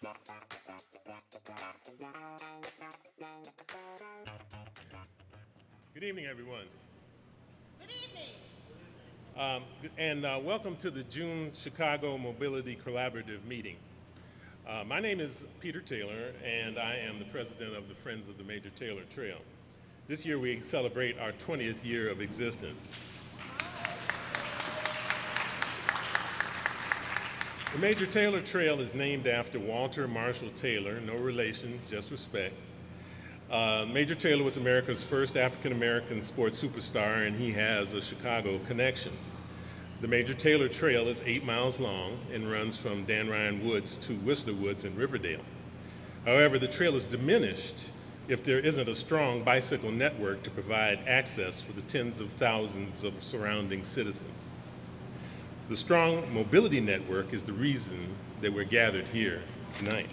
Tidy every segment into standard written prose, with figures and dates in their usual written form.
Good evening, everyone. Good evening. Welcome to the June Chicago Mobility Collaborative meeting. My name is Peter Taylor, and I am the president of the Friends of the Major Taylor Trail. This year we celebrate our 20th year of existence. The Major Taylor Trail is named after Walter Marshall Taylor, no relation, just respect. Major Taylor was America's first African-American sports superstar, and he has a Chicago connection. The Major Taylor Trail is 8 miles long and runs from Dan Ryan Woods to Whistler Woods in Riverdale. However, the trail is diminished if there isn't a strong bicycle network to provide access for the tens of thousands of surrounding citizens. The strong mobility network is the reason that we're gathered here tonight.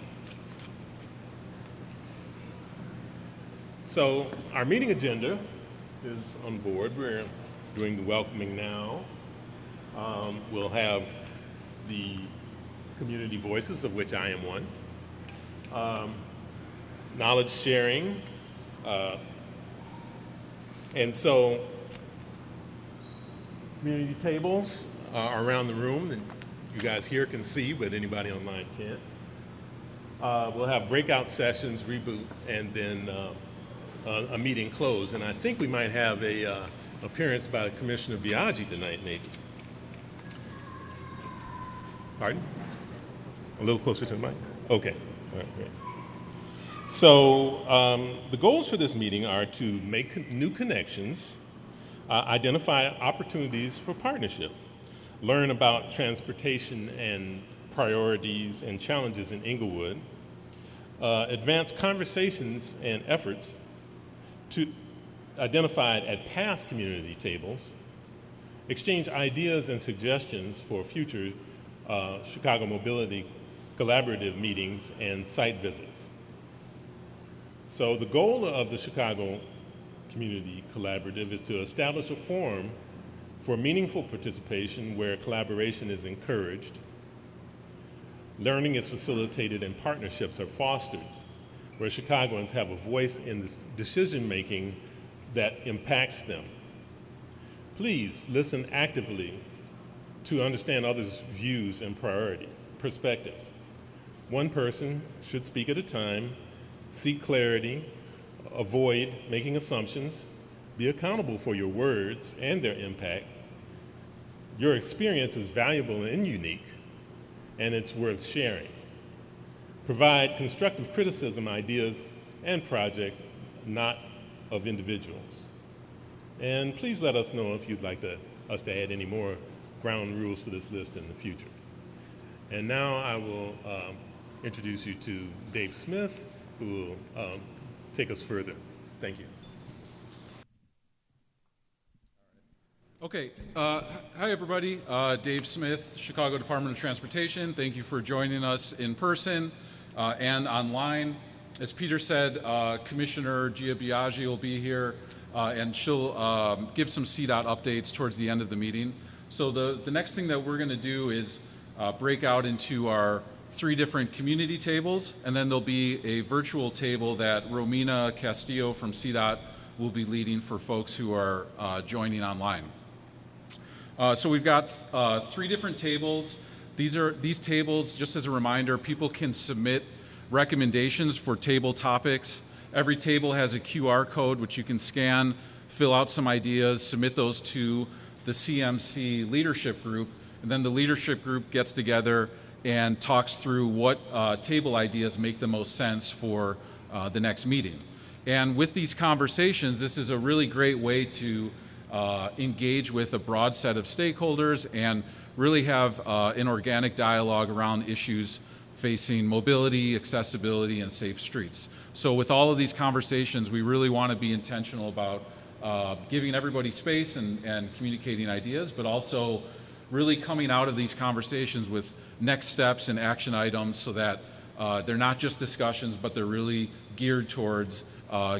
So our meeting agenda is on board. We're doing the welcoming now. We'll have the community voices, of which I am one. Knowledge sharing. And so community tables are around the room that you guys here can see, but anybody online can't. We'll have breakout sessions, reboot, and then a meeting close. And I think we might have a appearance by Commissioner Biaggi tonight, maybe. Pardon? A little closer to the mic? Okay, all right, great. So the goals for this meeting are to make new connections, identify opportunities for partnership, learn about transportation and priorities and challenges in Inglewood, advance conversations and efforts to identified at past community tables, exchange ideas and suggestions for future Chicago Mobility Collaborative meetings and site visits. So the goal of the Chicago Community Collaborative is to establish a forum for meaningful participation where collaboration is encouraged, learning is facilitated, and partnerships are fostered, where Chicagoans have a voice in the decision-making that impacts them. Please listen actively to understand others' views and perspectives. One person should speak at a time, seek clarity, avoid making assumptions, be accountable for your words and their impact. Your experience is valuable and unique, and it's worth sharing. Provide constructive criticism, ideas, and project, not of individuals. And please let us know if you'd like us to add any more ground rules to this list in the future. And now I will introduce you to Dave Smith, who will take us further. Thank you. Okay, hi everybody. Dave Smith, Chicago Department of Transportation. Thank you for joining us in person and online. As Peter said, Commissioner Gia Biaggi will be here and she'll give some CDOT updates towards the end of the meeting. So the next thing that we're going to do is break out into our 3 different community tables, and then there'll be a virtual table that Romina Castillo from CDOT will be leading for folks who are joining online. So we've got 3 different tables. These tables, just as a reminder, people can submit recommendations for table topics. Every table has a QR code which you can scan, fill out some ideas, submit those to the CMC leadership group, and then the leadership group gets together and talks through what table ideas make the most sense for the next meeting. And with these conversations, this is a really great way to engage with a broad set of stakeholders and really have an organic dialogue around issues facing mobility, accessibility, and safe streets. So with all of these conversations, we really want to be intentional about giving everybody space and communicating ideas, but also really coming out of these conversations with next steps and action items so that they're not just discussions, but they're really geared towards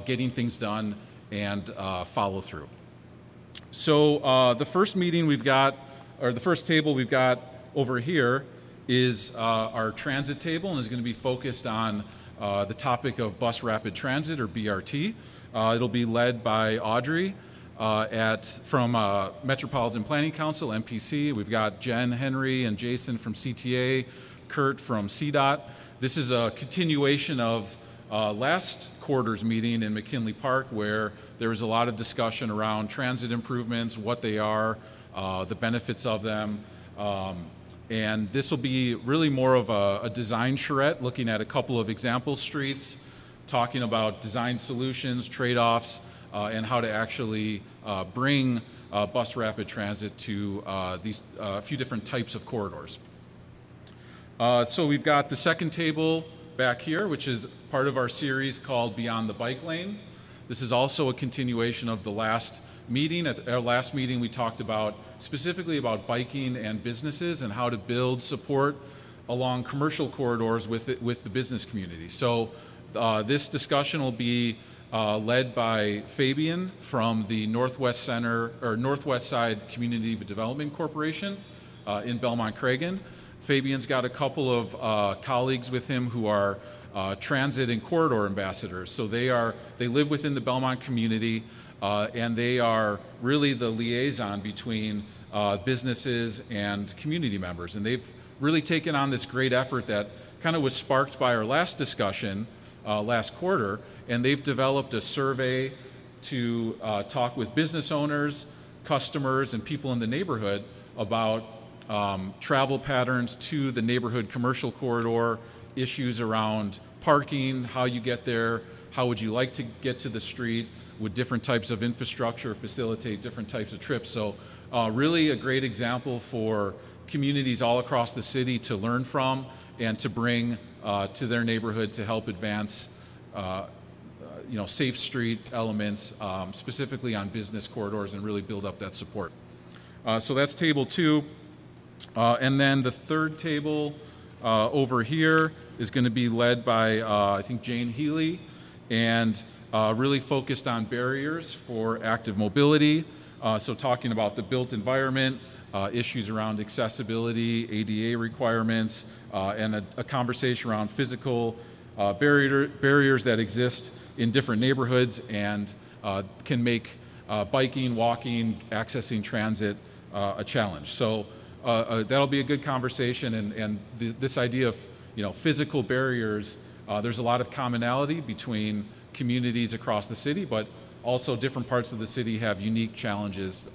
getting things done and follow through. So the first meeting we've got, or the first table we've got over here, is our transit table, and is going to be focused on the topic of bus rapid transit, or BRT. It'll be led by Audrey from Metropolitan Planning Council, MPC. We've got Jen, Henry, and Jason from CTA, Kurt from CDOT. This is a continuation of last quarter's meeting in McKinley Park, where there was a lot of discussion around transit improvements, what they are, the benefits of them. And this will be really more of a design charrette, looking at a couple of example streets, talking about design solutions, trade-offs, and how to actually bring bus rapid transit to these few different types of corridors. So we've got the second table back here, which is part of our series called Beyond the Bike Lane. This is also a continuation of the last meeting. At our last meeting, we talked specifically about biking and businesses and how to build support along commercial corridors with the business community. So this discussion will be led by Fabian from the Northwest Side Community Development Corporation in Belmont-Cragen. Fabian's got a couple of colleagues with him who are transit and corridor ambassadors. So they live within the Belmont community, and they are really the liaison between businesses and community members. And they've really taken on this great effort that kind of was sparked by our last discussion last quarter, and they've developed a survey to talk with business owners, customers, and people in the neighborhood about travel patterns to the neighborhood commercial corridor, issues around parking, how you get there, how would you like to get to the street, would different types of infrastructure facilitate different types of trips. So really a great example for communities all across the city to learn from and to bring to their neighborhood to help advance safe street elements, specifically on business corridors, and really build up that support. So that's table 2. And then the third table over here is going to be led by, I think, Jane Healy, and really focused on barriers for active mobility. So talking about the built environment, issues around accessibility, ADA requirements, and a conversation around physical barriers that exist in different neighborhoods and can make biking, walking, accessing transit a challenge. So that'll be a good conversation, and this idea of physical barriers, there's a lot of commonality between communities across the city, but also different parts of the city have unique challenges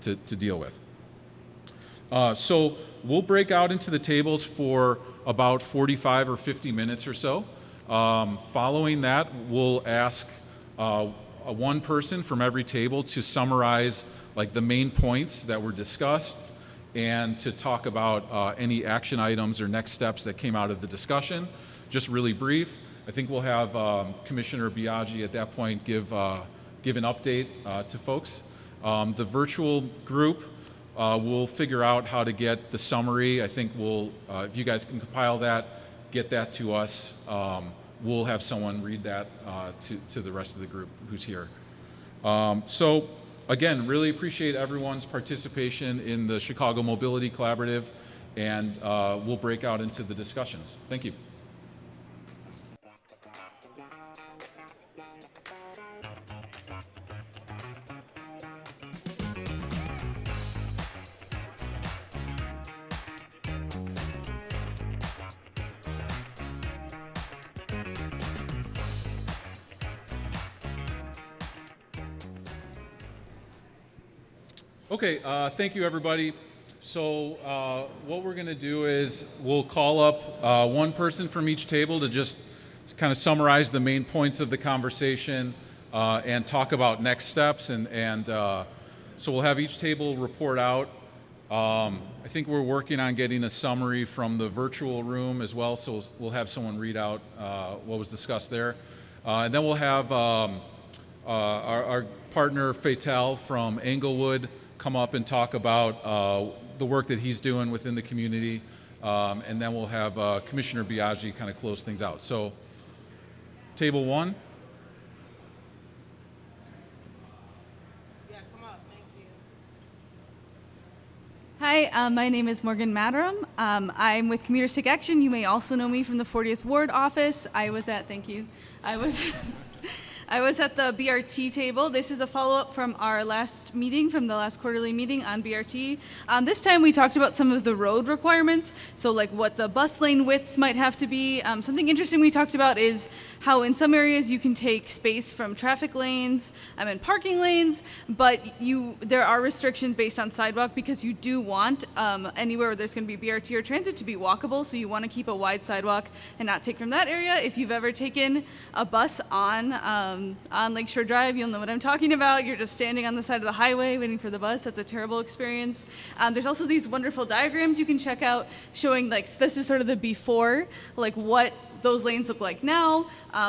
to deal with. So we'll break out into the tables for about 45 or 50 minutes or so. Following that, we'll ask one person from every table to summarize the main points that were discussed and to talk about any action items or next steps that came out of the discussion. Just really brief. I think we'll have Commissioner Biaggi at that point give an update to folks. The virtual group will figure out how to get the summary. I think if you guys can compile that, get that to us. We'll have someone read that to the rest of the group who's here. So again, really appreciate everyone's participation in the Chicago Mobility Collaborative, and we'll break out into the discussions. Thank you. Okay, thank you, everybody. So what we're going to do is we'll call up one person from each table to just kind of summarize the main points of the conversation and talk about next steps. And so we'll have each table report out. I think we're working on getting a summary from the virtual room as well, so we'll have someone read out what was discussed there. And then we'll have our partner Fatal from Englewood come up and talk about the work that he's doing within the community, and then we'll have Commissioner Biaggi kind of close things out. So, table 1. Yeah, come up. Thank you. Hi, my name is Morgan Madaram. I'm with Commuters Take Action. You may also know me from the 40th Ward office. Thank you. I was at the BRT table. This is a follow-up from our last meeting, from the last quarterly meeting on BRT. This time we talked about some of the road requirements, so like what the bus lane widths might have to be. Something interesting we talked about is how in some areas you can take space from traffic lanes and parking lanes, but there are restrictions based on sidewalk because you do want anywhere where there's going to be BRT or transit to be walkable, so you want to keep a wide sidewalk and not take from that area. If you've ever taken a bus on Lakeshore Drive, you'll know what I'm talking about. You're just standing on the side of the highway waiting for the bus. That's a terrible experience. There's also these wonderful diagrams you can check out showing this is sort of the before, like what those lanes look like now.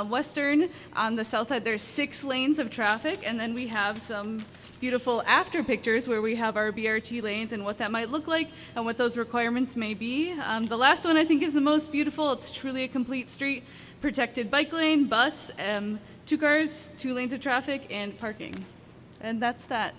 Western, on the south side, there's 6 lanes of traffic, and then we have some beautiful after pictures where we have our BRT lanes and what that might look like and what those requirements may be. The last one I think is the most beautiful. It's truly a complete street, protected bike lane, bus, 2 cars, 2 lanes of traffic, and parking. And that's that.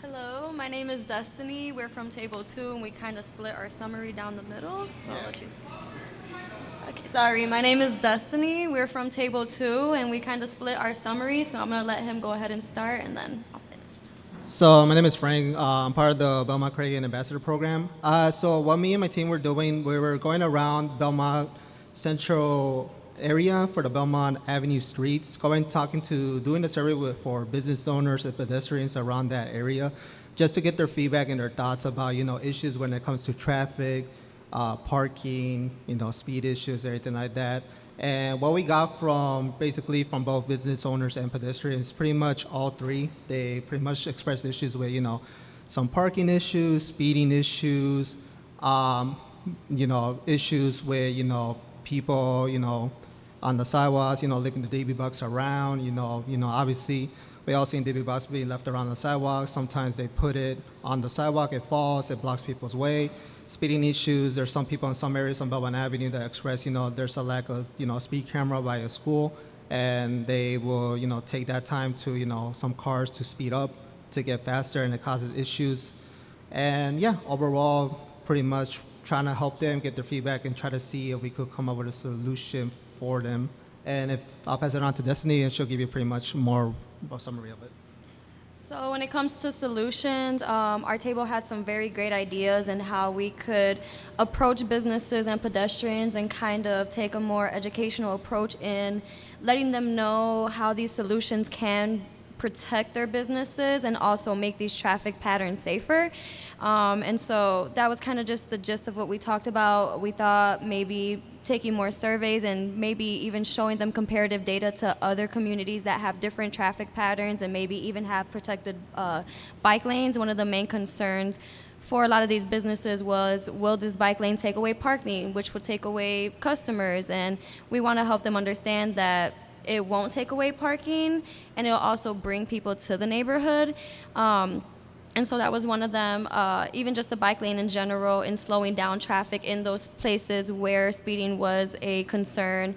Hello, my name is Destiny. We're from Table 2, and we kind of split our summary down the middle. So I'll let you Okay, sorry. My name is Destiny. We're from Table 2, and we kind of split our summary. So I'm going to let him go ahead and start, and then I'll finish. So my name is Frank. I'm part of the Belmont Credit Ambassador Program. So what me and my team were doing, we were going around Belmont Central area for the Belmont Avenue streets, doing the survey for business owners and pedestrians around that area, just to get their feedback and their thoughts about issues when it comes to traffic, parking, speed issues, everything like that. And what we got from both business owners and pedestrians, pretty much all three, they pretty much expressed issues with, some parking issues, speeding issues, issues with, people, on the sidewalks, leaving the DB bucks around, obviously we all seen DB bucks being left around the sidewalk. Sometimes they put it on the sidewalk, it falls, it blocks people's way. Speeding issues, there's some people in some areas on Belmont Avenue that express, there's a lack of, speed camera by a school, and they will, take that time to, some cars to speed up to get faster, and it causes issues. And yeah, overall, pretty much trying to help them get their feedback and try to see if we could come up with a solution for them. And if I'll pass it on to Destiny, and she'll give you pretty much more of a summary of it. So when it comes to solutions, our table had some very great ideas in how we could approach businesses and pedestrians and kind of take a more educational approach in letting them know how these solutions can protect their businesses and also make these traffic patterns safer. And so that was kind of just the gist of what we talked about. We thought maybe taking more surveys and maybe even showing them comparative data to other communities that have different traffic patterns and maybe even have protected bike lanes. One of the main concerns for a lot of these businesses was, will this bike lane take away parking, which would take away customers? And we want to help them understand that it won't take away parking, and it'll also bring people to the neighborhood. And so that was one of them. Even just the bike lane in general, in slowing down traffic in those places where speeding was a concern.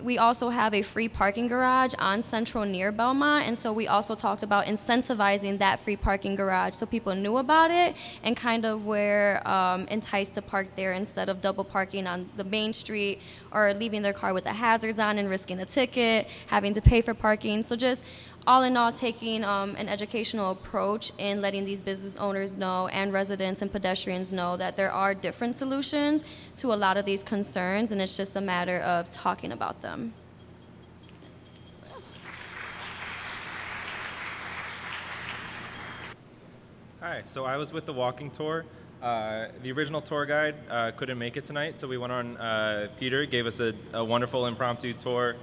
We also have a free parking garage on Central near Belmont, and so we also talked about incentivizing that free parking garage so people knew about it and kind of were enticed to park there instead of double parking on the main street or leaving their car with the hazards on and risking a ticket, having to pay for parking. So just all in all, taking an educational approach in letting these business owners know and residents and pedestrians know that there are different solutions to a lot of these concerns, and it's just a matter of talking about them. Hi, so I was with the walking tour. The original tour guide couldn't make it tonight, so we went on, Peter gave us a wonderful impromptu tour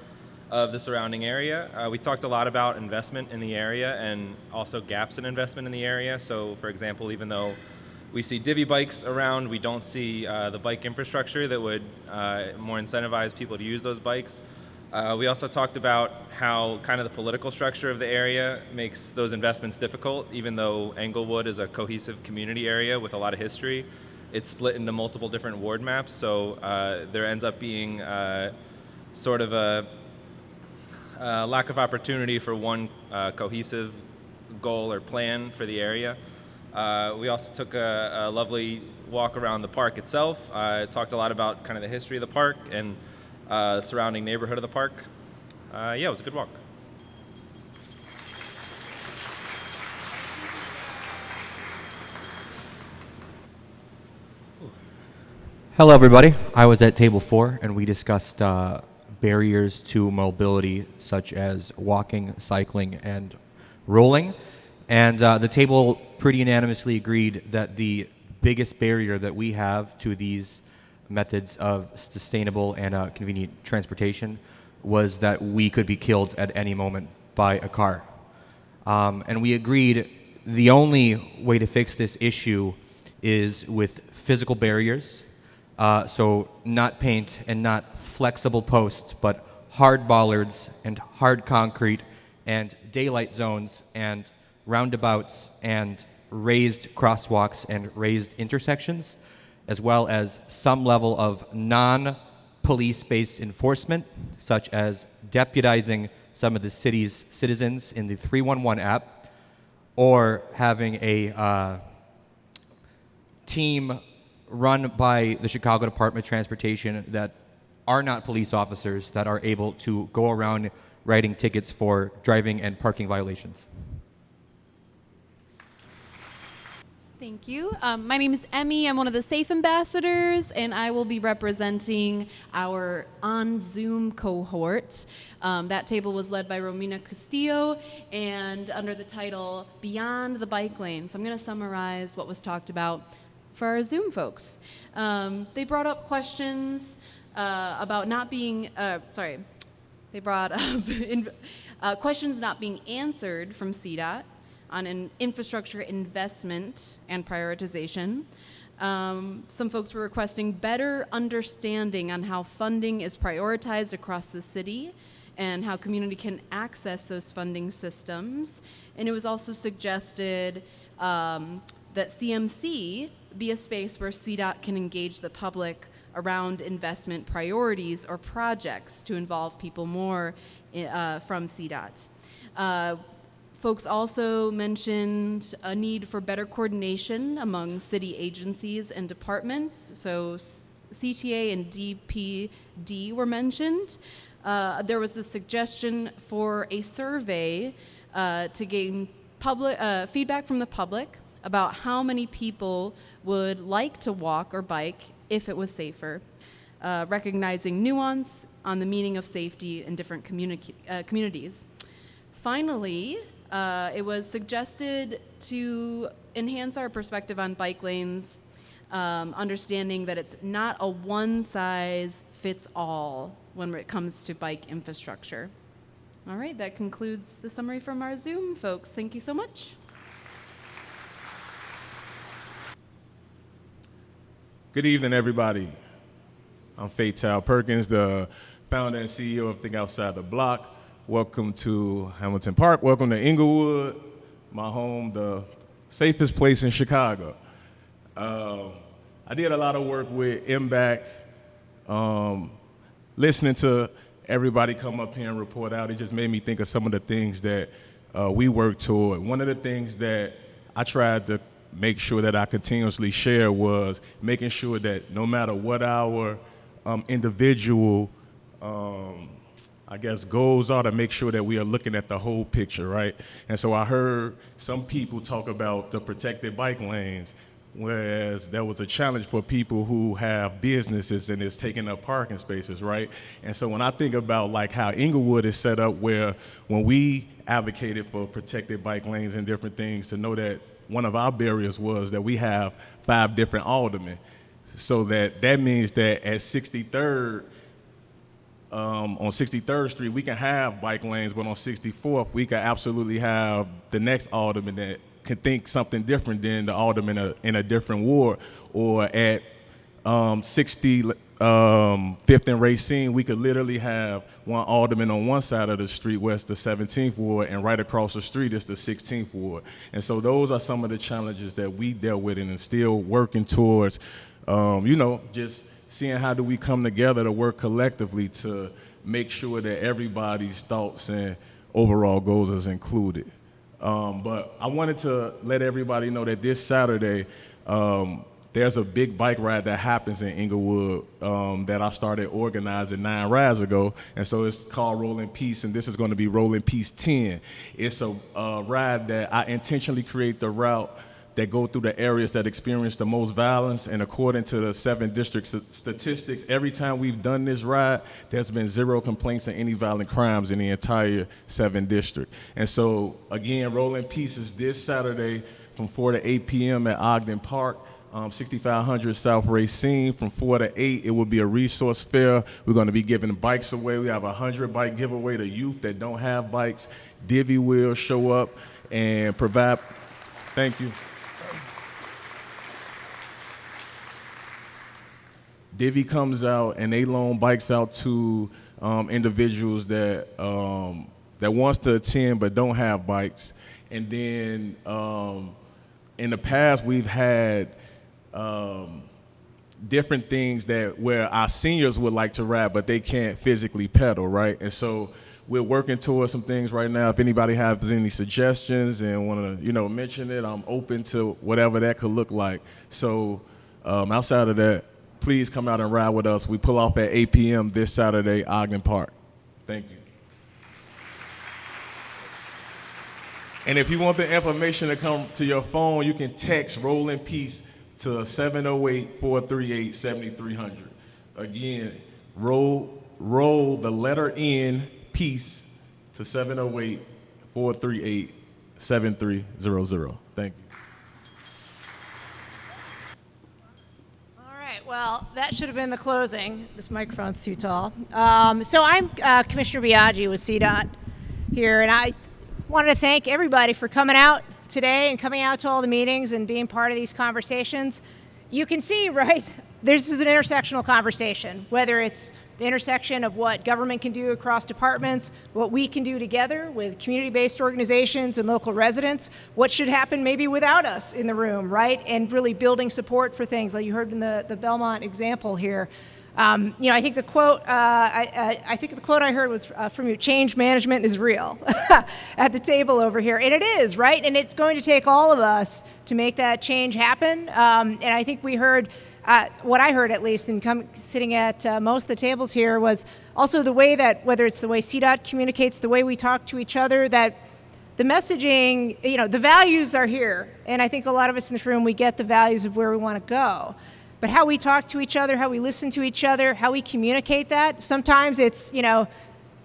of the surrounding area. We talked a lot about investment in the area and also gaps in investment in the area. So for example, even though we see divvy bikes around, we don't see the bike infrastructure that would more incentivize people to use those bikes. We also talked about how kind of the political structure of the area makes those investments difficult, even though Englewood is a cohesive community area with a lot of history. It's split into multiple different ward maps, so there ends up being sort of lack of opportunity for one cohesive goal or plan for the area. We also took a lovely walk around the park itself. Talked a lot about kind of the history of the park and the surrounding neighborhood of the park. Yeah, it was a good walk. Hello, everybody. I was at table 4, and we discussed barriers to mobility, such as walking, cycling, and rolling. And the table pretty unanimously agreed that the biggest barrier that we have to these methods of sustainable and convenient transportation was that we could be killed at any moment by a car. And we agreed the only way to fix this issue is with physical barriers. So not paint and not flexible posts, but hard bollards and hard concrete and daylight zones and roundabouts and raised crosswalks and raised intersections, as well as some level of non-police-based enforcement, such as deputizing some of the city's citizens in the 311 app, or having a team run by the Chicago Department of Transportation that are not police officers that are able to go around writing tickets for driving and parking violations. Thank you. My name is Emmy. I'm one of the SAFE ambassadors, and I will be representing our on Zoom cohort. That table was led by Romina Castillo and under the title Beyond the Bike Lane. So I'm going to summarize what was talked about for our Zoom folks. They brought up questions about not being, they brought up questions not being answered from CDOT on an infrastructure investment and prioritization. Some folks were requesting better understanding on how funding is prioritized across the city and how community can access those funding systems. And it was also suggested that CMC be a space where CDOT can engage the public around investment priorities or projects to involve people more from CDOT. Folks also mentioned a need for better coordination among city agencies and departments. So CTA and DPD were mentioned. There was the suggestion for a survey to gain feedback from the public about how many people would like to walk or bike if it was safer, recognizing nuance on the meaning of safety in different communities. Finally, it was suggested to enhance our perspective on bike lanes, understanding that it's not a one-size-fits-all when it comes to bike infrastructure. All right, that concludes the summary from our Zoom folks. Thank you so much. Good evening, everybody. I'm Fatal Perkins, the founder and CEO of Think Outside the Block. Welcome to Hamilton Park. Welcome to Inglewood, my home, the safest place in Chicago. I did a lot of work with MBAC, listening to everybody come up here and report out. It just made me think of some of the things that we work toward. One of the things that I tried to make sure that I continuously share was making sure that no matter what our individual goals are, to make sure that we are looking at the whole picture, right? And so I heard some people talk about the protected bike lanes, whereas there was a challenge for people who have businesses and is taking up parking spaces, right? And so when I think about like how Inglewood is set up, where when we advocated for protected bike lanes and different things, to know that one of our barriers was that we have 5 different aldermen. So that means that at 63rd, on 63rd Street, we can have bike lanes, but on 64th, we can absolutely have the next alderman that can think something different than the alderman in a different ward. Or at 65th and Racine, we could literally have one alderman on one side of the street, where it's the 17th ward, and right across the street is the 16th ward. And so those are some of the challenges that we dealt with and are still working towards, just seeing how do we come together to work collectively to make sure that everybody's thoughts and overall goals is included. But I wanted to let everybody know that this Saturday, there's a big bike ride that happens in Inglewood that I started organizing 9 rides ago. And so it's called Rolling Peace, and this is going to be Rolling Peace 10. It's a ride that I intentionally create the route that go through the areas that experience the most violence. And according to the 7 district statistics, every time we've done this ride, there's been 0 complaints of any violent crimes in the entire 7 district. And so again, Rolling Peace is this Saturday from 4 to 8 p.m. at Ogden Park. 6500 South Racine. From 4 to 8, it will be a resource fair. We're going to be giving bikes away. We have a 100 bike giveaway to youth that don't have bikes. Divvy will show up and provide. Thank you. Divvy comes out and they loan bikes out to individuals that that wants to attend but don't have bikes. And then in the past, we've had different things that where our seniors would like to ride, but they can't physically pedal, right? And so we're working towards some things right now. If anybody has any suggestions and want to, mention it, I'm open to whatever that could look like. So outside of that, please come out and ride with us. We pull off at 8 p.m. this Saturday, Ogden Park. Thank you. And if you want the information to come to your phone, you can text Rolling Peace to 708-438-7300. Again, roll the letter N, peace, to 708-438-7300. Thank you. All right, well, that should have been the closing. This microphone's too tall. So I'm Commissioner Biaggi with CDOT here, and I wanted to thank everybody for coming out today and coming out to all the meetings and being part of these conversations. You can see, right, this is an intersectional conversation, whether it's the intersection of what government can do across departments, what we can do together with community-based organizations and local residents, what should happen maybe without us in the room, right, and really building support for things like you heard in the Belmont example here. I think the quote I heard was from you, change management is real, at the table over here. And it is, right? And it's going to take all of us to make that change happen. And I think we heard, what I heard at least, and sitting at most of the tables here, was also the way that, whether it's the way CDOT communicates, the way we talk to each other, that the messaging, the values are here. And I think a lot of us in this room, we get the values of where we want to go. But how we talk to each other, how we listen to each other, how we communicate that, sometimes it's,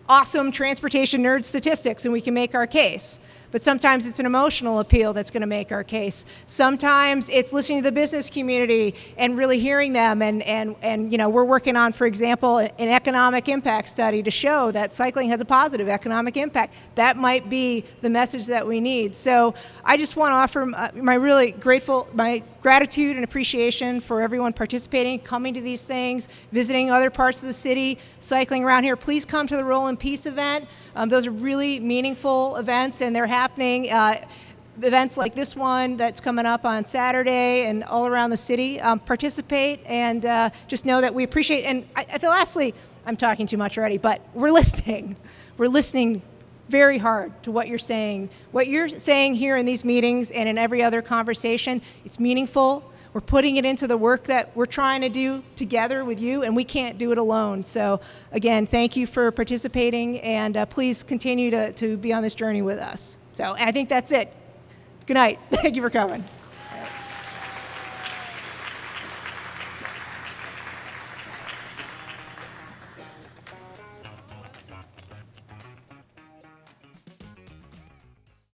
awesome transportation nerd statistics and we can make our case. But sometimes it's an emotional appeal that's going to make our case. Sometimes it's listening to the business community and really hearing them. And we're working on, for example, an economic impact study to show that cycling has a positive economic impact. That might be the message that we need. So I just want to offer my gratitude and appreciation for everyone participating, coming to these things, visiting other parts of the city, cycling around here. Please come to the Rolling Peace event. Those are really meaningful events, and they're happening. Events like this one that's coming up on Saturday and all around the city. Participate and just know that we appreciate. And I feel, lastly, I'm talking too much already, but we're listening. We're listening very hard to what you're saying. What you're saying here in these meetings and in every other conversation, it's meaningful. We're putting it into the work that we're trying to do together with you, and we can't do it alone. So again, thank you for participating, and please continue to be on this journey with us. So I think that's it. Good night. Thank you for coming.